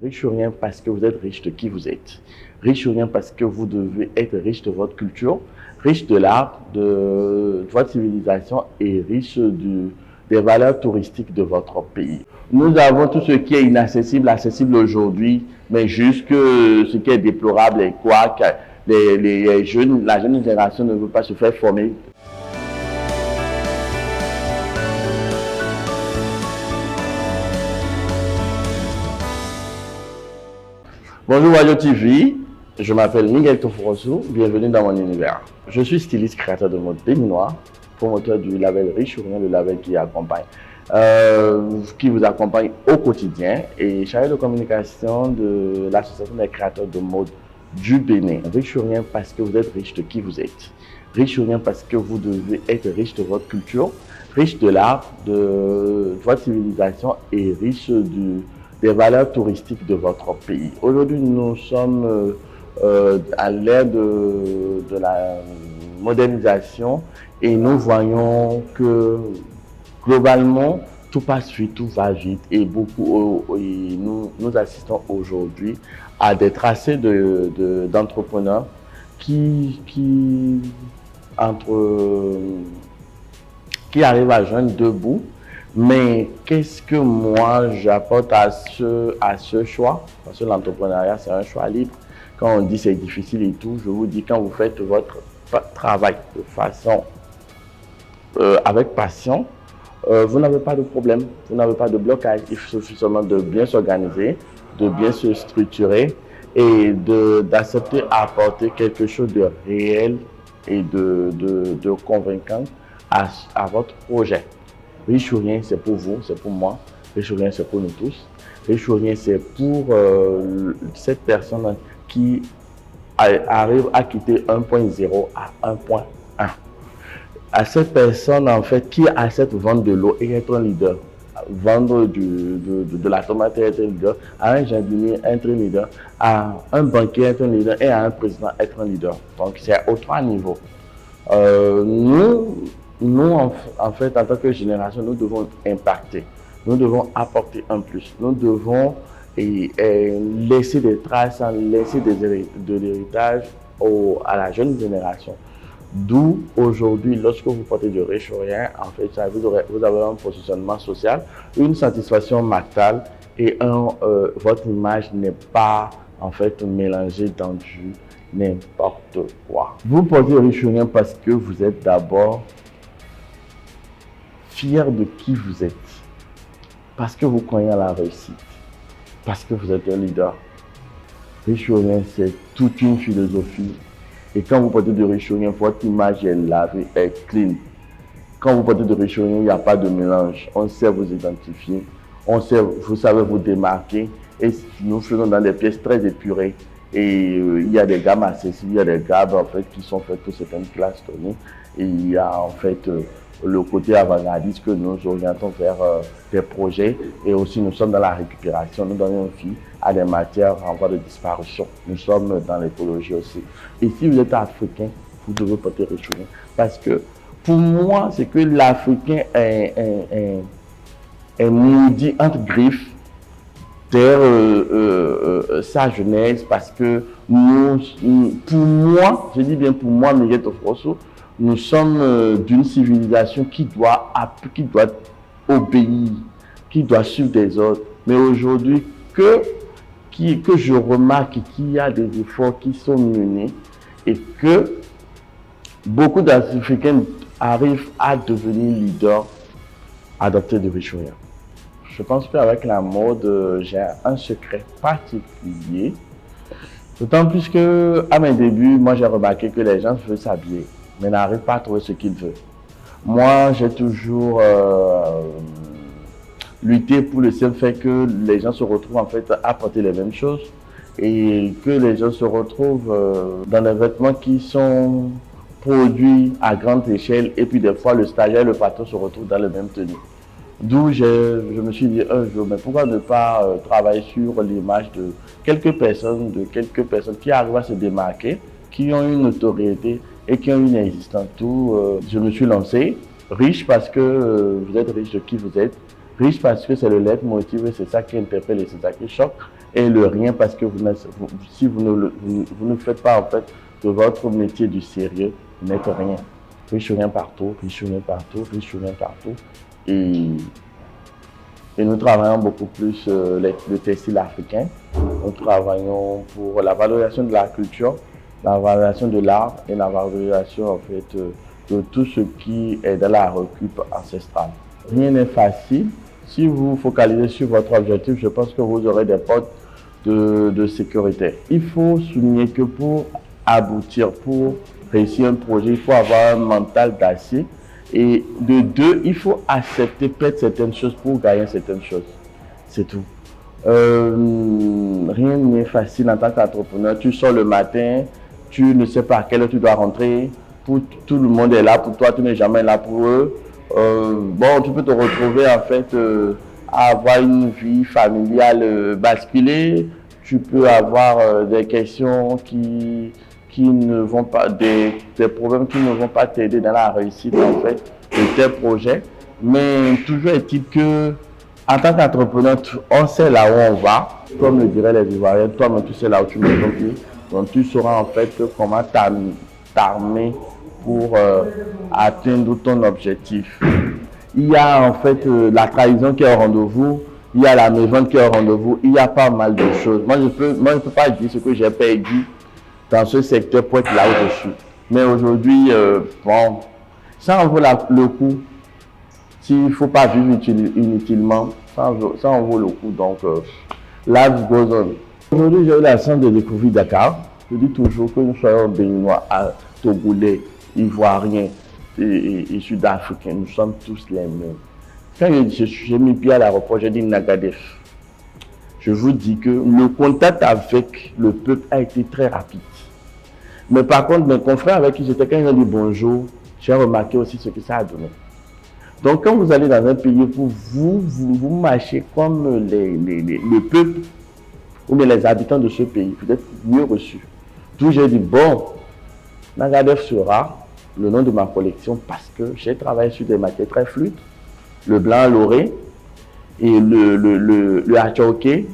Riche ou rien parce que vous êtes riche de qui vous êtes. Riche ou rien parce que vous devez être riche de votre culture, riche de l'art, de votre civilisation et riche des valeurs touristiques de votre pays. Nous avons tout ce qui est inaccessible, accessible aujourd'hui, mais juste que ce qui est déplorable est quoi que la jeune génération ne veut pas se faire former. Bonjour Wayo TV, je m'appelle Miguel Toforosu, bienvenue dans mon univers. Je suis styliste créateur de mode béninois, promoteur du label Riche ou rien, le label qui vous accompagne au quotidien et chargé de communication de l'association des créateurs de mode du Bénin. Riche ou rien parce que vous êtes riche de qui vous êtes. Riche ou rien parce que vous devez être riche de votre culture, riche de l'art, de votre civilisation et riche des valeurs touristiques de votre pays. Aujourd'hui, nous sommes à l'ère de la modernisation et nous voyons que globalement, tout passe vite, tout va vite et nous assistons aujourd'hui à des tracés d'entrepreneurs qui arrivent à joindre deux bouts. Mais qu'est-ce que moi j'apporte à ce choix? Parce que l'entrepreneuriat, c'est un choix libre. Quand on dit c'est difficile et tout, je vous dis, quand vous faites votre travail de façon avec passion, vous n'avez pas de problème, vous n'avez pas de blocage. Il suffit seulement de bien s'organiser, de bien se structurer et d'accepter à apporter quelque chose de réel et de convaincant à votre projet. Riche ou rien, c'est pour vous, c'est pour moi. Riche ou rien, c'est pour nous tous. Riche ou rien, c'est pour cette personne qui arrive à quitter 1.0 à 1.1. À cette personne, en fait, qui accepte vendre de l'eau et être un leader. Vendre de la tomate et être un leader. À un jardinier, être un leader. À un banquier, être un leader. Et à un président, être un leader. Donc, c'est aux trois niveaux. Nous, en fait, en tant que génération, nous devons impacter. Nous devons apporter un plus. Nous devons laisser des traces, laisser de l'héritage à la jeune génération. D'où, aujourd'hui, lorsque vous portez du riche ou rien, en fait, vous avez un positionnement social, une satisfaction mentale et votre image n'est pas, en fait, mélangée dans du n'importe quoi. Vous portez riche ou rien parce que vous êtes d'abord fier de qui vous êtes, parce que vous croyez à la réussite, parce que vous êtes un leader. Riche ou rien, c'est toute une philosophie. Et quand vous portez de riche ou rien, votre image est lavée, est clean. Quand vous portez de riche ou rien, il n'y a pas de mélange. On sait vous identifier, vous savez vous démarquer. Et nous faisons dans des pièces très épurées. Et il y a des gammes accessibles, il y a des gammes en fait qui sont faites pour certaines classes données. Et il y a en fait le côté avant-gardiste que nous orientons vers des projets et aussi nous sommes dans la récupération, nous donnons vie à des matières en voie de disparition. Nous sommes dans l'écologie aussi. Et si vous êtes africain, vous devez porter riche ou rien. Parce que pour moi, c'est que l'Africain est maudit entre griffes derrière sa jeunesse parce que pour moi, je dis bien pour moi, Miguel Toforosu, nous sommes d'une civilisation qui doit obéir, qui doit suivre des ordres. Mais aujourd'hui, que je remarque qu'il y a des efforts qui sont menés et que beaucoup d'Africains arrivent à devenir leaders, adoptés de riche ou rien. Je pense qu'avec la mode, j'ai un secret particulier. D'autant plus qu'à mes débuts, moi j'ai remarqué que les gens veulent s'habiller, mais n'arrivent pas à trouver ce qu'ils veulent. Moi, j'ai toujours lutté pour le seul fait que les gens se retrouvent en fait à porter les mêmes choses et que les gens se retrouvent dans des vêtements qui sont produits à grande échelle et puis des fois le stagiaire et le patron se retrouvent dans les mêmes tenues. D'où je me suis dit un jour, mais pourquoi ne pas travailler sur l'image de quelques personnes qui arrivent à se démarquer, qui ont une notoriété et qui ont une existence. D'où je me suis lancé, riche parce que vous êtes riche de qui vous êtes, riche parce que c'est le leitmotiv et c'est ça qui interpelle et c'est ça qui choque, et le rien parce que si vous ne faites pas en fait de votre métier du sérieux, vous n'êtes rien. Riche ou rien partout, riche ou rien partout, riche ou rien partout. Et, et nous travaillons beaucoup plus le textile africain. Nous travaillons pour la valorisation de la culture, la valorisation de l'art et la valorisation en fait de tout ce qui est dans la récup ancestrale. Rien n'est facile. Si vous focalisez sur votre objectif, je pense que vous aurez des portes de sécurité. Il faut souligner que pour aboutir, pour réussir un projet, il faut avoir un mental d'acier. Et de deux, il faut accepter perdre certaines choses pour gagner certaines choses. C'est tout. Rien n'est facile en tant qu'entrepreneur. Tu sors le matin, tu ne sais pas à quelle heure tu dois rentrer. Tout le monde est là pour toi, tu n'es jamais là pour eux. Bon, tu peux te retrouver en fait à avoir une vie familiale basculée. Tu peux avoir des questions qui ne vont pas, des problèmes qui ne vont pas t'aider dans la réussite en fait de tes projets. Mais toujours est-il que en tant qu'entrepreneur, on sait là où on va. Comme le diraient les Ivoiriens, toi-même tu sais là où tu mets ton pied. Donc tu sauras en fait comment t'armer pour atteindre ton objectif. Il y a en fait la trahison qui est au rendez-vous, il y a la mévente qui est au rendez-vous, il y a pas mal de choses. Moi, je ne peux pas dire ce que j'ai perdu dans ce secteur pour être là où je suis. Mais aujourd'hui, bon, ça en vaut le coup. S'il ne faut pas vivre inutilement, ça en vaut le coup. Donc, life goes on. Aujourd'hui, j'ai eu la chance de découvrir Dakar. Je dis toujours que nous soyons béninois, togolais, ivoiriens et sud-africains, nous sommes tous les mêmes. Quand j'ai mis pied à l'aéroport, j'ai dit Nagadef. Je vous dis que le contact avec le peuple a été très rapide. Mais par contre, mes confrères avec qui j'étais, quand ils ont dit bonjour, j'ai remarqué aussi ce que ça a donné. Donc, quand vous allez dans un pays, vous marchez comme le peuple ou bien les habitants de ce pays, vous êtes mieux reçus. D'où j'ai dit, bon, Nagadef sera le nom de ma collection parce que j'ai travaillé sur des matières très fluides, le blanc loré et le hachoké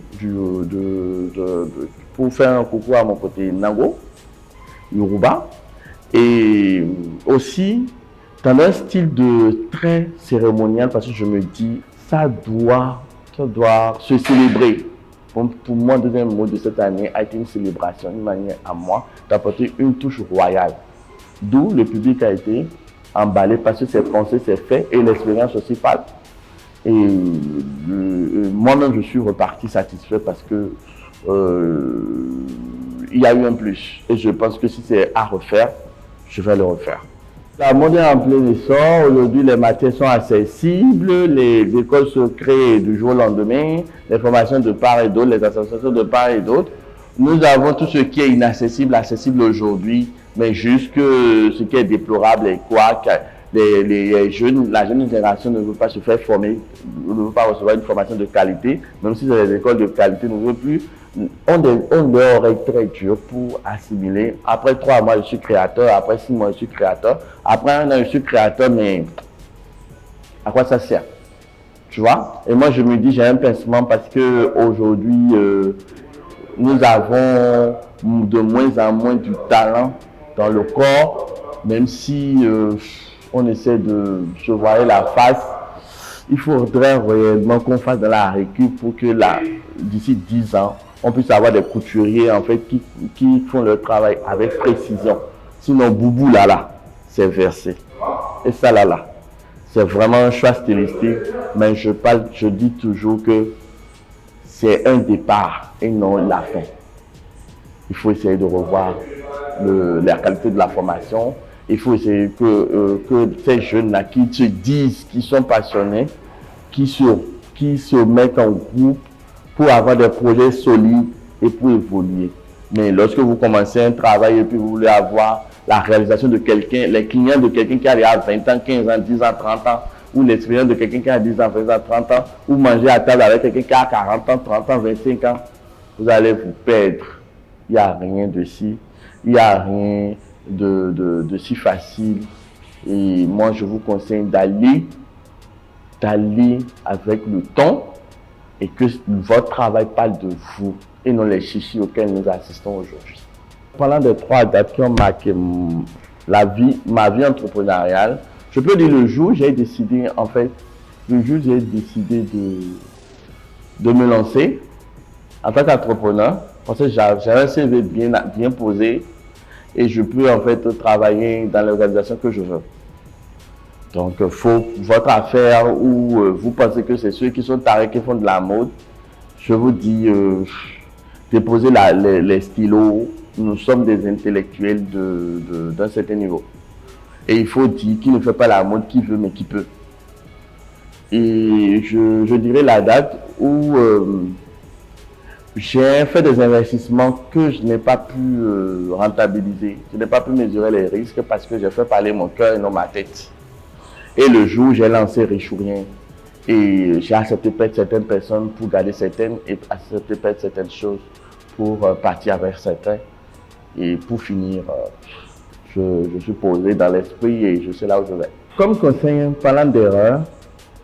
pour faire un coucou à mon côté Nango, Yoruba, et aussi dans un style de très cérémonial parce que je me dis ça doit se célébrer. Pour moi, le deuxième mot de cette année a été une célébration, une manière à moi d'apporter une touche royale. D'où le public a été emballé parce que c'est pensé, c'est fait et l'expérience aussi parle. Et moi-même, je suis reparti satisfait parce que il y a eu un plus. Et je pense que si c'est à refaire, je vais le refaire. La mode est en plein essor. Aujourd'hui, les matières sont accessibles, les écoles se créent du jour au lendemain, les formations de part et d'autre, les associations de part et d'autre. Nous avons tout ce qui est inaccessible, accessible aujourd'hui, mais juste que ce qui est déplorable est quoi que la jeune génération ne veut pas se faire former, ne veut pas recevoir une formation de qualité, même si les écoles de qualité ne veulent plus. On leur oreille très dur pour assimiler. Après 3 mois, je suis créateur. Après 6 mois, je suis créateur. Après 1 an, je suis créateur, mais à quoi ça sert? Tu vois? Et moi, je me dis, j'ai un pincement parce que aujourd'hui, nous avons de moins en moins du talent dans le corps, même si on essaie de se voiler la face. Il faudrait réellement qu'on fasse de la récup pour que d'ici 10 ans, on puisse avoir des couturiers en fait qui font leur travail avec précision. Sinon, boubou là, c'est versé. Et ça là, c'est vraiment un choix stylistique. Mais je dis toujours que c'est un départ et non la fin. Il faut essayer de revoir la qualité de la formation. Il faut essayer que ces jeunes-là qui se disent, qui sont passionnés, qui se mettent en groupe pour avoir des projets solides et pour évoluer. Mais lorsque vous commencez un travail et puis vous voulez avoir la réalisation de quelqu'un, les clients de quelqu'un qui a déjà 20 ans, 15 ans, 10 ans, 30 ans, ou l'expérience de quelqu'un qui a 10 ans, 20 ans, 30 ans, ou manger à table avec quelqu'un qui a 40 ans, 30 ans, 25 ans, vous allez vous perdre. Il n'y a rien de si, il n'y a rien de si facile. Et moi, je vous conseille d'aller avec le temps, et que votre travail parle de vous et non les chichis auxquels nous assistons aujourd'hui. Pendant les 3 dates qui ont marqué ma vie entrepreneuriale, je peux dire le jour où j'ai décidé, en fait, le jour où j'ai décidé de me lancer en tant qu'entrepreneur, parce que j'ai un CV bien posé et je peux en fait travailler dans l'organisation que je veux. Donc, votre affaire où vous pensez que c'est ceux qui sont tarés qui font de la mode, je vous dis, déposez les stylos. Nous sommes des intellectuels d'un certain niveau. Et il faut dire qui ne fait pas la mode, qui veut, mais qui peut. Et je dirais la date où j'ai fait des investissements que je n'ai pas pu rentabiliser. Je n'ai pas pu mesurer les risques parce que j'ai fait parler mon cœur et non ma tête. Et le jour où j'ai lancé Riche ou Rien, et j'ai accepté perdre certaines personnes pour garder certaines, et accepté perdre certaines choses pour partir avec certains. Et pour finir, je suis posé dans l'esprit et je sais là où je vais. Comme conseil, parlant d'erreurs,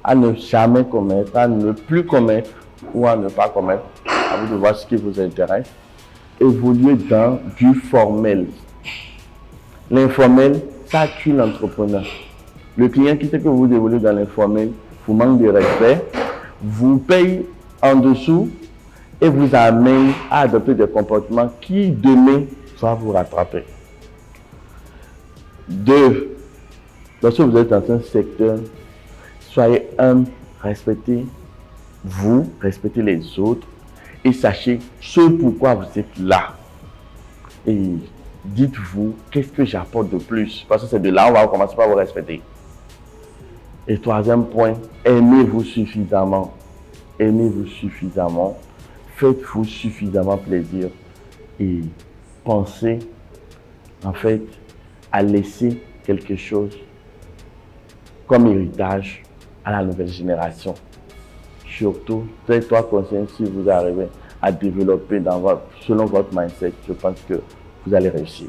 à ne jamais commettre, à ne plus commettre ou à ne pas commettre, à vous de voir ce qui vous intéresse. Évoluer dans du formel. L'informel, ça tue l'entrepreneur. Le client qui sait que vous évoluez dans l'informel vous manque de respect, vous paye en dessous et vous amène à adopter des comportements qui demain va vous rattraper. 2. Lorsque vous êtes dans un secteur, soyez humble, respectez vous, respectez les autres et sachez ce pourquoi vous êtes là. Et dites-vous, qu'est-ce que j'apporte de plus? Parce que c'est de là où on va commencer par vous respecter. Et 3e point, aimez-vous suffisamment. Aimez-vous suffisamment. Faites-vous suffisamment plaisir. Et pensez, en fait, à laisser quelque chose comme héritage à la nouvelle génération. Surtout, faites-toi conscience si vous arrivez à développer selon votre mindset. Je pense que vous allez réussir.